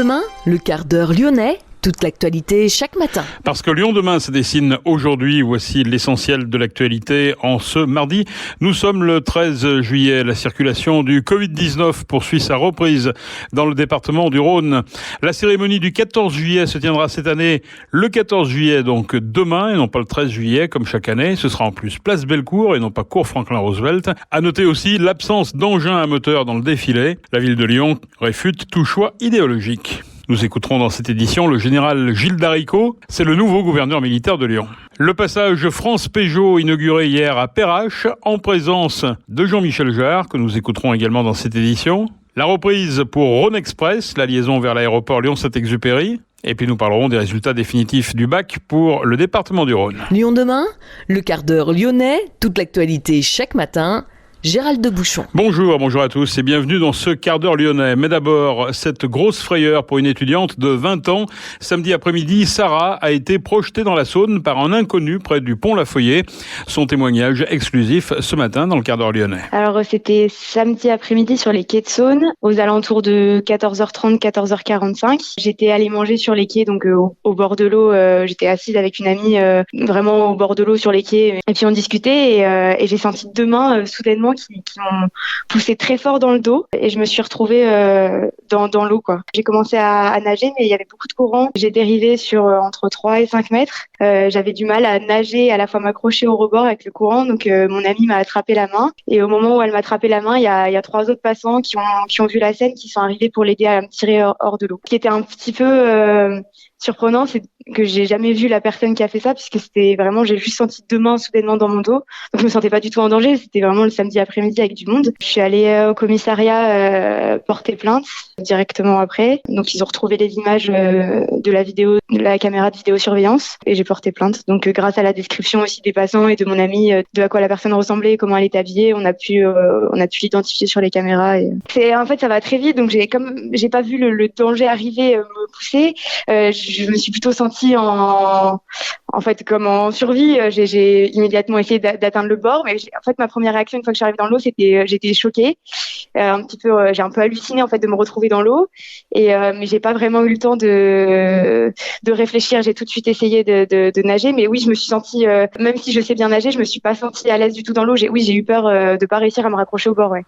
demain, le quart d'heure lyonnais. Toute l'actualité chaque matin. Parce que Lyon demain se dessine aujourd'hui, voici l'essentiel de l'actualité en ce mardi. Nous sommes le 13 juillet. La circulation du Covid-19 poursuit sa reprise dans le département du Rhône. La cérémonie du 14 juillet se tiendra cette année le 14 juillet, donc demain, et non pas le 13 juillet comme chaque année. Ce sera en plus place Bellecour et non pas cours Franklin-Roosevelt. À noter aussi l'absence d'engins à moteur dans le défilé. La ville de Lyon réfute tout choix idéologique. Nous écouterons dans cette édition le général Gilles Daricot, c'est le nouveau gouverneur militaire de Lyon. Le passage France-Peugeot inauguré hier à Perrache en présence de Jean-Michel Jarre, que nous écouterons également dans cette édition. La reprise pour Rhône Express, la liaison vers l'aéroport Lyon-Saint-Exupéry. Et puis nous parlerons des résultats définitifs du bac pour le département du Rhône. Lyon demain, le quart d'heure lyonnais, toute l'actualité chaque matin. Gérald de Bouchon. Bonjour à tous et bienvenue dans ce quart d'heure lyonnais. Mais d'abord, cette grosse frayeur pour une étudiante de 20 ans. Samedi après-midi, Sarah a été projetée dans la Saône par un inconnu près du pont Lafoyer. Son témoignage exclusif ce matin dans le quart d'heure lyonnais. Alors c'était samedi après-midi sur les quais de Saône, aux alentours de 14h30, 14h45. J'étais allée manger sur les quais, donc au bord de l'eau. J'étais assise avec une amie vraiment au bord de l'eau sur les quais. Et puis on discutait et j'ai senti deux mains soudainement qui m'ont poussé très fort dans le dos et je me suis retrouvée dans l'eau, quoi. J'ai commencé à nager, mais il y avait beaucoup de courant. J'ai dérivé sur entre 3 et 5 mètres. J'avais du mal à nager et à la fois m'accrocher au rebord avec le courant, donc mon amie m'a attrapé la main et au moment où elle m'a attrapé la main, il y a 3 autres passants qui ont vu la scène, qui sont arrivés pour l'aider à me tirer hors de l'eau. Ce qui était un petit peu surprenant, c'est que j'ai jamais vu la personne qui a fait ça, puisque c'était vraiment, j'ai juste senti deux mains soudainement dans mon dos. Donc je me sentais pas du tout en danger. C'était vraiment le samedi après-midi avec du monde. Je suis allée au commissariat porter plainte directement après. Donc ils ont retrouvé les images de la vidéo, de la caméra de vidéosurveillance, et j'ai porté plainte. Donc grâce à la description aussi des passants et de mon ami, de à quoi la personne ressemblait, comment elle était habillée, on a pu l'identifier sur les caméras. Et en fait ça va très vite. Donc j'ai pas vu le danger arriver me pousser. Je me suis plutôt sentie en fait comme en survie. J'ai immédiatement essayé d'atteindre le bord, mais en fait ma première réaction une fois que je suis arrivée dans l'eau, c'était j'étais choquée, un petit peu, j'ai un peu halluciné en fait de me retrouver dans l'eau, mais j'ai pas vraiment eu le temps de réfléchir. J'ai tout de suite essayé de nager, mais oui, je me suis sentie, même si je sais bien nager, je me suis pas sentie à l'aise du tout dans l'eau. J'ai eu peur de pas réussir à me raccrocher au bord, ouais.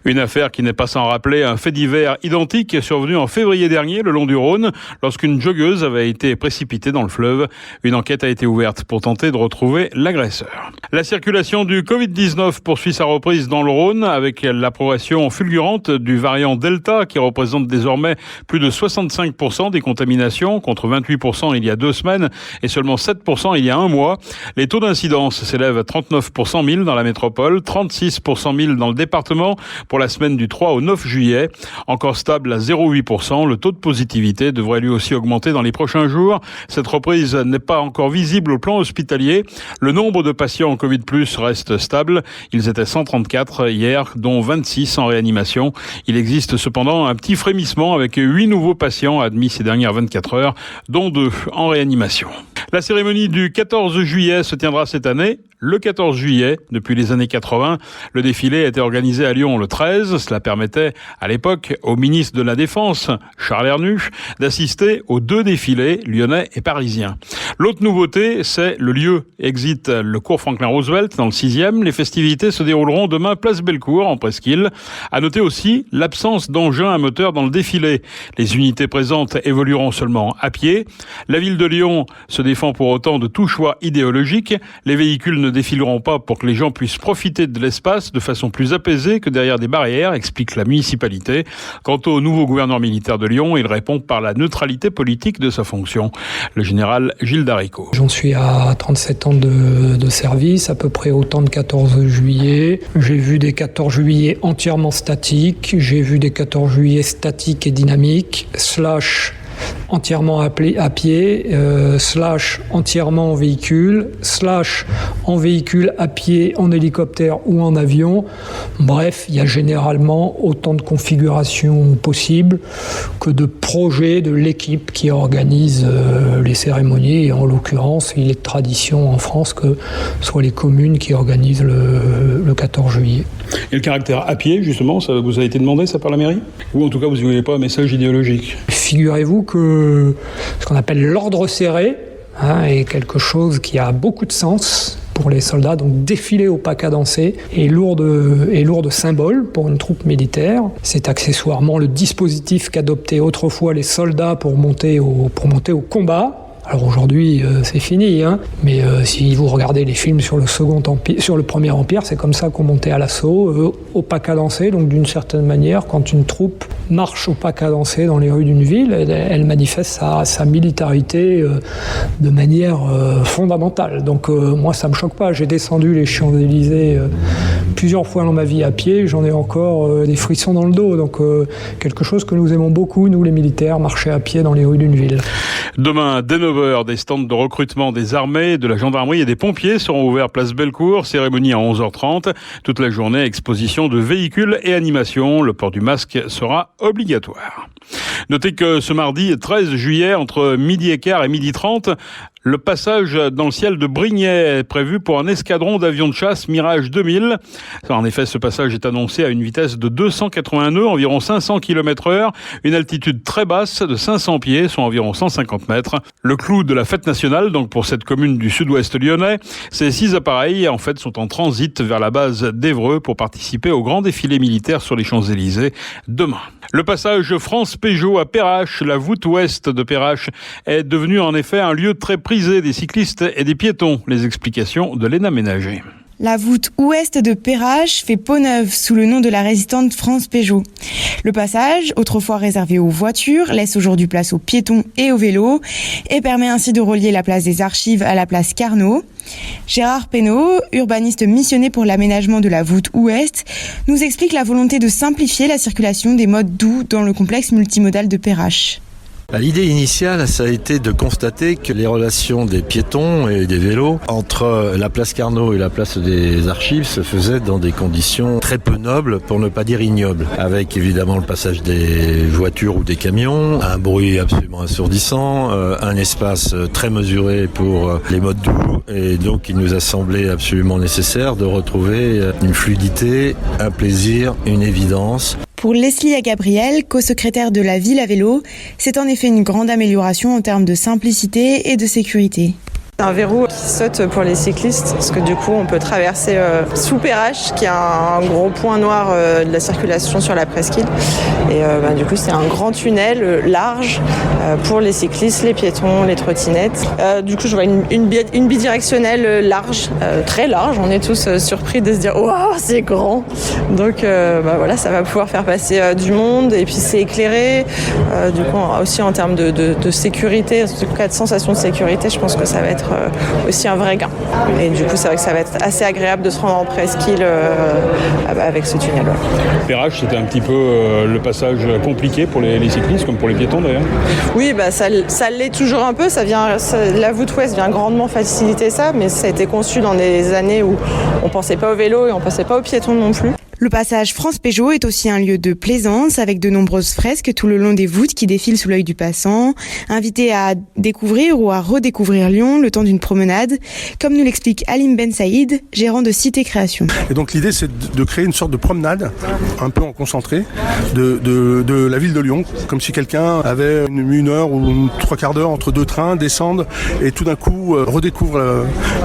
Une affaire qui n'est pas sans rappeler un fait divers identique survenu en février dernier le long du Rhône lorsqu'une joggeuse avait été précipitée dans le fleuve. Une enquête a été ouverte pour tenter de retrouver l'agresseur. La circulation du Covid-19 poursuit sa reprise dans le Rhône avec l'approbation fulgurante du variant Delta qui représente désormais plus de 65% des contaminations contre 28% il y a 2 semaines et seulement 7% il y a un mois. Les taux d'incidence s'élèvent à 39 pour 100 000 dans la métropole, 36 pour 100 000 dans le département pour la semaine du 3 au 9 juillet. Encore stable à 0,8%, le taux de positivité devrait lui aussi augmenter dans les prochains jours. Cette reprise n'est pas encore visible au plan hospitalier. Le nombre de patients en Covid+ reste stable. Ils étaient 134 hier, dont 26 en réanimation. Il existe cependant un petit frémissement avec 8 nouveaux patients admis ces dernières 24 heures, dont 2 en réanimation. La cérémonie du 14 juillet se tiendra cette année. Le 14 juillet, depuis les années 80, le défilé a été organisé à Lyon le 13. Cela permettait, à l'époque, au ministre de la Défense, Charles Hernu, d'assister aux 2 défilés lyonnais et parisiens. L'autre nouveauté, c'est le lieu. Exit le cours Franklin-Roosevelt dans le 6e. Les festivités se dérouleront demain place Bellecour en Presqu'île. À noter aussi l'absence d'engins à moteur dans le défilé. Les unités présentes évolueront seulement à pied. La ville de Lyon se défend pour autant de tout choix idéologique. Les véhicules ne défileront pas pour que les gens puissent profiter de l'espace de façon plus apaisée que derrière des barrières, explique la municipalité. Quant au nouveau gouverneur militaire de Lyon, il répond par la neutralité politique de sa fonction. Le général Gilles Daricot. J'en suis à 37 ans de service, à peu près autant de 14 juillet. J'ai vu des 14 juillet entièrement statiques, j'ai vu des 14 juillet statiques et dynamiques, / entièrement à pied, / entièrement en véhicule, / en véhicule à pied, en hélicoptère ou en avion. Bref, il y a généralement autant de configurations possibles que de projets de l'équipe qui organise les cérémonies. Et en l'occurrence, il est de tradition en France que ce soit les communes qui organisent le 14 juillet. Et le caractère à pied, justement, ça vous a été demandé, ça, par la mairie ? Ou en tout cas, vous n'y voyez pas un message idéologique ? Figurez-vous que ce qu'on appelle l'ordre serré est quelque chose qui a beaucoup de sens pour les soldats, donc défiler au pas cadencé est lourd de symboles pour une troupe militaire. C'est accessoirement le dispositif qu'adoptaient autrefois les soldats pour monter au combat. Alors aujourd'hui, c'est fini, mais si vous regardez les films sur le Premier Empire, c'est comme ça qu'on montait à l'assaut, au pas cadencé. Donc d'une certaine manière, quand une troupe marche au pas cadencé dans les rues d'une ville, elle manifeste sa militarité de manière fondamentale. Donc moi, ça me choque pas. J'ai descendu les Champs-Élysées plusieurs fois dans ma vie à pied. J'en ai encore des frissons dans le dos. Donc quelque chose que nous aimons beaucoup, nous les militaires, marcher à pied dans les rues d'une ville. Demain, dès 9h, des stands de recrutement des armées, de la gendarmerie et des pompiers seront ouverts place Bellecour. Cérémonie à 11h30. Toute la journée, exposition de véhicules et animation. Le port du masque sera obligatoire. Notez que ce mardi 13 juillet, entre 12h15 et 12h30, le passage dans le ciel de Brignais est prévu pour un escadron d'avions de chasse Mirage 2000. En effet, ce passage est annoncé à une vitesse de 280 nœuds, environ 500 km/h, une altitude très basse de 500 pieds, soit environ 150 mètres. Le clou de la fête nationale, donc pour cette commune du sud-ouest lyonnais, ces 6 appareils, en fait, sont en transit vers la base d'Évreux pour participer au grand défilé militaire sur les Champs-Élysées demain. Le passage France-Peugeot à Perrache, la voûte ouest de Perrache, est devenu en effet un lieu très prisé des cyclistes et des piétons. Les explications de Léna Ménager. La voûte ouest de Perrache fait peau neuve sous le nom de la résistante France Peugeot. Le passage, autrefois réservé aux voitures, laisse aujourd'hui place aux piétons et aux vélos et permet ainsi de relier la place des Archives à la place Carnot. Gérard Pénaud, urbaniste missionné pour l'aménagement de la voûte ouest, nous explique la volonté de simplifier la circulation des modes doux dans le complexe multimodal de Perrache. L'idée initiale, ça a été de constater que les relations des piétons et des vélos entre la place Carnot et la place des Archives se faisaient dans des conditions très peu nobles, pour ne pas dire ignobles, avec évidemment le passage des voitures ou des camions, un bruit absolument assourdissant, un espace très mesuré pour les modes doux, et donc il nous a semblé absolument nécessaire de retrouver une fluidité, un plaisir, une évidence. Pour Leslie Gabriel, co-secrétaire de la ville à vélo, c'est en effet une grande amélioration en termes de simplicité et de sécurité. Un verrou qui saute pour les cyclistes, parce que du coup on peut traverser sous Perrache, qui est un gros point noir de la circulation sur la presqu'île. Et du coup c'est un grand tunnel large pour les cyclistes, les piétons, les trottinettes. Du coup je vois une bidirectionnelle large, très large. On est tous surpris de se dire waouh, c'est grand. Donc voilà, ça va pouvoir faire passer du monde, et puis c'est éclairé. Du coup aussi en termes de sécurité, en tout cas de sensation de sécurité, je pense que ça va être aussi un vrai gain. Et du coup, c'est vrai que ça va être assez agréable de se rendre en presqu'île avec ce tunnel. Perrache, c'était un petit peu le passage compliqué pour les cyclistes, comme pour les piétons d'ailleurs. Oui, ça l'est toujours un peu. La voûte ouest vient grandement faciliter ça, mais ça a été conçu dans des années où on pensait pas au vélo et on pensait pas aux piétons non plus. Le passage France Peugeot est aussi un lieu de plaisance avec de nombreuses fresques tout le long des voûtes qui défilent sous l'œil du passant, invités à découvrir ou à redécouvrir Lyon le temps d'une promenade, comme nous l'explique Alim Ben Saïd, gérant de Cité Création. Et donc l'idée c'est de créer une sorte de promenade, un peu en concentré, de la ville de Lyon, comme si quelqu'un avait une heure ou 3/4 d'heure entre deux trains, descende et tout d'un coup redécouvre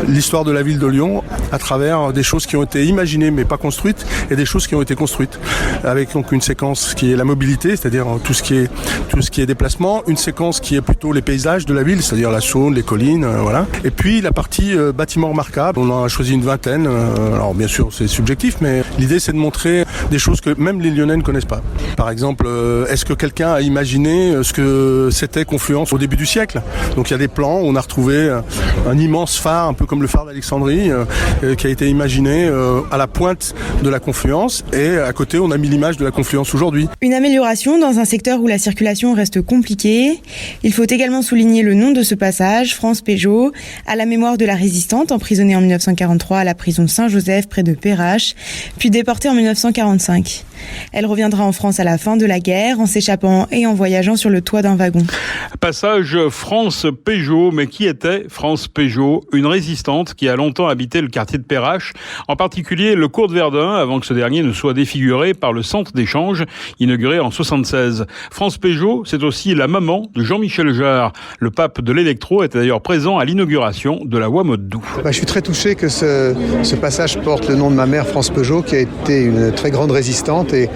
l'histoire de la ville de Lyon à travers des choses qui ont été imaginées mais pas construites, et des choses qui ont été construites, avec donc une séquence qui est la mobilité, c'est-à-dire tout ce qui est déplacement, une séquence qui est plutôt les paysages de la ville, c'est-à-dire la Saône, les collines, voilà. Et puis la partie bâtiments remarquables, on en a choisi une vingtaine. Alors bien sûr c'est subjectif, mais l'idée c'est de montrer des choses que même les Lyonnais ne connaissent pas. Par exemple, est-ce que quelqu'un a imaginé ce que c'était Confluence au début du siècle? Donc il y a des plans où on a retrouvé un immense phare, un peu comme le phare d'Alexandrie, qui a été imaginé à la pointe de la Confluence, et à côté on a mis l'image de la Confluence aujourd'hui. Une amélioration dans un secteur où la circulation reste compliquée. Il faut également souligner le nom de ce passage, France Pégeot, à la mémoire de la résistante emprisonnée en 1943 à la prison Saint-Joseph près de Perrache, puis déportée en 1945. Elle reviendra en France à la fin de la guerre en s'échappant et en voyageant sur le toit d'un wagon. Passage France Pégeot, mais qui était France Pégeot? Une résistante qui a longtemps habité le quartier de Perrache, en particulier le cours de Verdun, avant que ce dernier ne soit défiguré par le centre d'échange inauguré en 1976. France Pégeot, c'est aussi la maman de Jean-Michel Jarre. Le pape de l'électro était d'ailleurs présent à l'inauguration de la voie Motte-Doux. Je suis très touché que ce passage porte le nom de ma mère, France Pégeot, qui a été une très grande résistante, et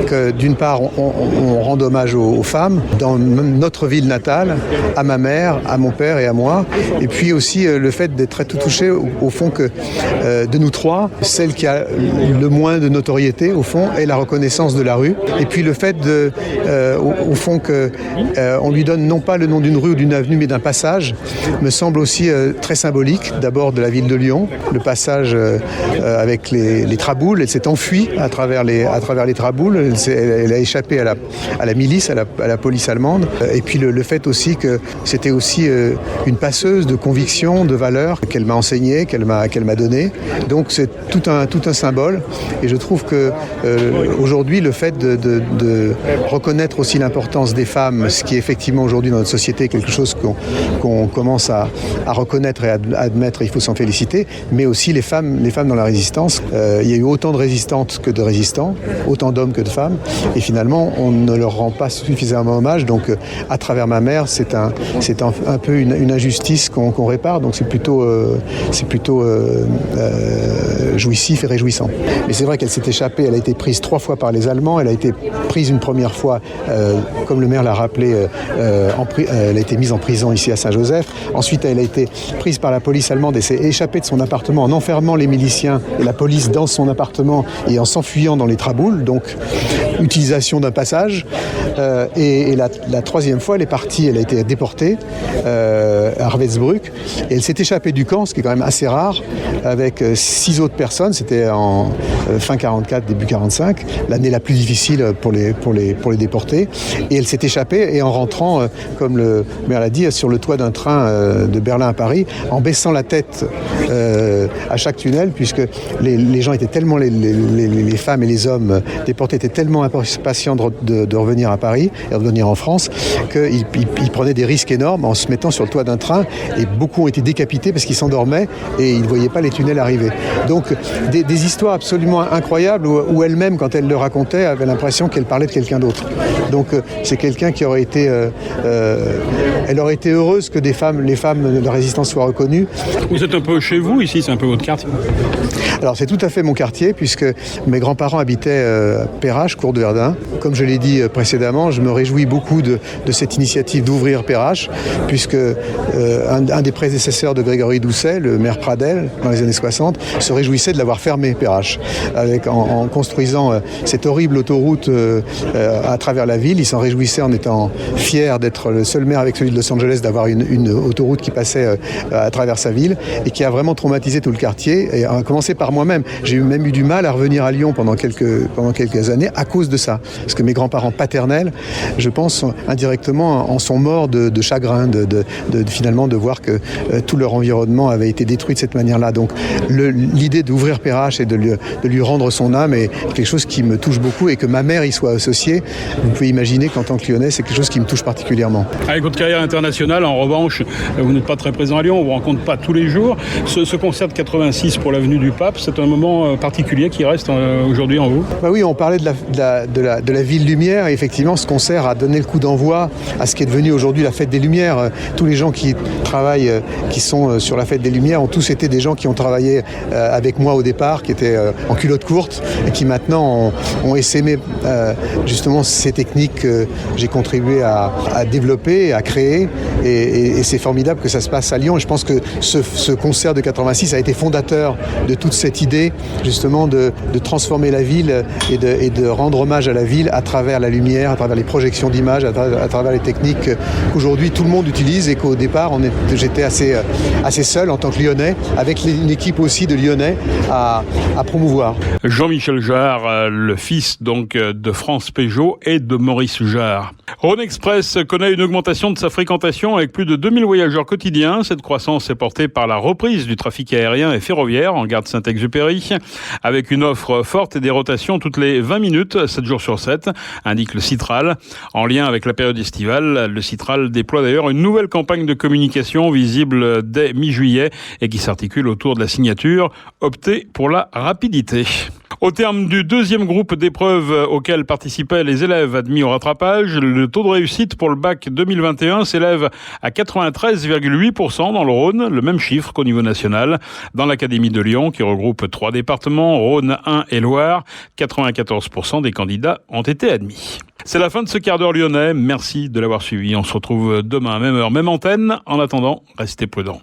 que d'une part on rend hommage aux femmes dans notre ville natale, à ma mère, à mon père et à moi, et puis aussi le fait d'être très touché au fond que de nous trois, celle qui a le moins de notoriété au fond est la reconnaissance de la rue, et puis le fait au fond que on lui donne non pas le nom d'une rue ou d'une avenue mais d'un passage me semble aussi très symbolique. D'abord de la ville de Lyon, le passage avec les traboules, elle s'est enfuie à travers les traboules, elle a échappé à la milice, à la police allemande, et puis le fait aussi que c'était aussi une passeuse de convictions, de valeurs qu'elle m'a enseignées, qu'elle m'a données. Donc c'est tout un symbole, et je trouve que aujourd'hui le fait de reconnaître aussi l'importance des femmes, ce qui est effectivement aujourd'hui dans notre société quelque chose qu'on commence à reconnaître et à admettre, il faut s'en féliciter, mais aussi les femmes dans la résistance. Il y a eu autant de résistantes que de résistants, autant d'hommes que de femmes, et finalement on ne leur rend pas suffisamment hommage. Donc à travers ma mère, c'est un peu une injustice qu'on répare, donc c'est plutôt jouissif et réjouissant. Mais c'est vrai qu'elle s'est échappée, elle a été prise 3 fois par les Allemands, elle a été prise une première fois, comme le maire l'a rappelé, elle a été mise en prison ici à Saint-Joseph. Ensuite, elle a été prise par la police allemande et s'est échappée de son appartement en enfermant les miliciens et la police dans son appartement et en s'enfuyant dans les traboules, donc utilisation d'un passage. Et la troisième fois, elle est partie, elle a été déportée à Ravensbrück, et elle s'est échappée du camp, ce qui est quand même assez rare, avec 6 autres personnes. C'était en fin 44, début 45, l'année la plus difficile pour les déportés. Et elle s'est échappée, et en rentrant, comme le maire l'a dit, sur le toit d'un train de Berlin à Paris, en baissant la tête à chaque tunnel, puisque les gens étaient tellement, les femmes et les hommes déportés étaient tellement impatients de revenir à Paris et de revenir en France, qu'ils prenaient des risques énormes en se mettant sur le toit d'un train, et beaucoup ont été décapités parce qu'ils s'endormaient et ils ne voyaient pas les tunnels arriver. Donc des histoires absolument incroyables où elle-même, quand elle le racontait, avait l'impression qu'elle parlait de quelqu'un d'autre. Donc c'est quelqu'un qui aurait été... elle aurait été heureuse que les femmes de la résistance soient reconnues. Vous êtes un peu chez vous ici, c'est un peu votre quartier? Alors c'est tout à fait mon quartier, puisque mes grands-parents habitaient à Perrache, cours de Verdun. Comme je l'ai dit précédemment, je me réjouis beaucoup de cette initiative d'ouvrir Perrache, puisque un des prédécesseurs de Grégory Doucet, le maire Pradel, dans les années 60, se réjouissait de l'avoir fermé, Perrache, en construisant cette horrible autoroute à travers la ville. Il s'en réjouissait en étant fier d'être le seul maire avec celui de Los Angeles d'avoir une autoroute qui passait à travers sa ville, et qui a vraiment traumatisé tout le quartier, et à commencer par moi-même. J'ai même eu du mal à revenir à Lyon pendant quelques années à cause de ça, parce que mes grands-parents paternels, je pense indirectement, en sont morts de chagrin, finalement de voir que tout leur environnement avait été détruit de cette manière-là. Donc l'idée d'ouvrir Perrache et de lui rendre son âme est quelque chose qui me touche beaucoup, et que ma mère y soit associée, vous pouvez imaginer qu'en tant que Lyonnais, c'est quelque chose qui me touche particulièrement. Avec votre carrière internationale, en revanche, vous n'êtes pas très présent à Lyon, on ne vous rencontre pas tous les jours. Ce concert de 86 pour l'avenue du Pape, c'est un moment particulier qui reste aujourd'hui en vous? Oui, on parlait de de la ville lumière. Et effectivement, ce concert a donné le coup d'envoi à ce qui est devenu aujourd'hui la fête des Lumières. Tous les gens qui travaillent, qui sont sur la fête des Lumières, ont tous été des gens qui ont travaillé avec moi au départ, qui étaient en culotte courte et qui maintenant ont essaimé justement ces techniques que j'ai contribué à développer, à créer. Et c'est formidable que ça se passe à Lyon. Et je pense que ce concert de 86 a été fondateur de toute cette idée justement de transformer la ville et de rendre hommage à la ville à travers la lumière, à travers les projections d'images, à travers les techniques qu'aujourd'hui tout le monde utilise et qu'au départ j'étais assez seul en tant que Lyonnais, avec une équipe aussi de Lyonnais à promouvoir. Jean-Michel Jarre, le fils donc de France Peugeot et de Maurice Jarre. Rhône Express connaît une augmentation de sa fréquentation avec plus de 2000 voyageurs quotidiens. Cette croissance est portée par la reprise du trafic aérien et ferroviaire en gare de Saint-Exupéry, avec une offre forte et des rotations toutes les 20 minutes, 7 jours sur 7, indique le Citral. En lien avec la période estivale, le Citral déploie d'ailleurs une nouvelle campagne de communication visible dès mi-juillet et qui s'articule autour de la signature « Optez pour la rapidité ». Au terme du deuxième groupe d'épreuves auxquelles participaient les élèves admis au rattrapage, le taux de réussite pour le bac 2021 s'élève à 93,8% dans le Rhône, le même chiffre qu'au niveau national. Dans l'Académie de Lyon, qui regroupe 3 départements, Rhône, Ain et Loire, 94% des candidats ont été admis. C'est la fin de ce quart d'heure lyonnais. Merci de l'avoir suivi. On se retrouve demain, même heure, même antenne. En attendant, restez prudents.